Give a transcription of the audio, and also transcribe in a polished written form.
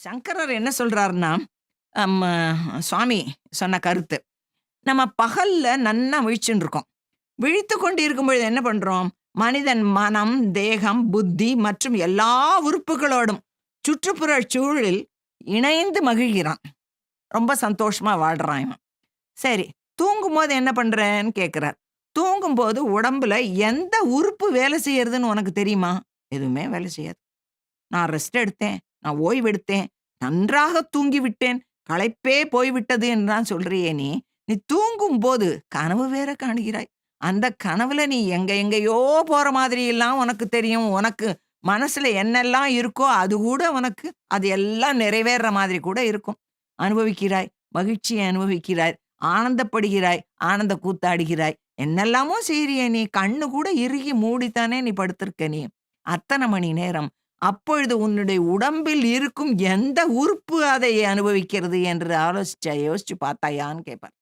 சங்கரர் என்ன சொல்றாருன்னா, அம் சுவாமி சொன்ன கருத்து. நம்ம பகல்ல நன்னா விழிச்சுண்டு இருக்கோம். விழித்துக் கொண்டு இருக்கும்பொழுது என்ன பண்றோம்? மனிதன் மனம், தேகம், புத்தி மற்றும் எல்லா உறுப்புகளோடும் சுற்றுப்புறச் சூழலில் இணைந்து மகிழ்கிறான். ரொம்ப சந்தோஷமா வாழ்றான் இவன். சரி, தூங்கும்போது என்ன பண்றேன்னு கேட்கிறார். தூங்கும்போது உடம்புல எந்த உறுப்பு வேலை செய்யறதுன்னு உனக்கு தெரியுமா? எதுவுமே வேலை செய்யாது. நான் ரெஸ்ட் எடுத்தேன். நான் ஓய்வெடுத்தேன். நன்றாக தூங்கி விட்டேன். களைப்பே போய்விட்டது என்றுதான் சொல்றியே நீ. நீ தூங்கும்போது கனவு வேற காணுகிறாய். அந்த கனவுல நீ எங்கேயோ போற மாதிரியெல்லாம் உனக்கு தெரியும். உனக்கு மனசுல என்னெல்லாம் இருக்கோ அது கூட உனக்கு அது எல்லாம் நிறைவேறுற மாதிரி கூட இருக்கும். அனுபவிக்கிறாய். மகிழ்ச்சியை அனுபவிக்கிறாய். ஆனந்தப்படுகிறாய். ஆனந்த கூத்தாடுகிறாய். என்னெல்லாமோ செய்றியே நீ. கண்ணு கூட இறுகி மூடித்தானே நீ படுத்திருக்க நீ. அத்தனை மணி நேரம். அப்பொழுது உன்னுடைய உடம்பில் இருக்கும் எந்த உறுப்பு அதை அனுபவிக்கிறது என்று யோசிச்சு பார்த்தாயான்னு கேட்பார்.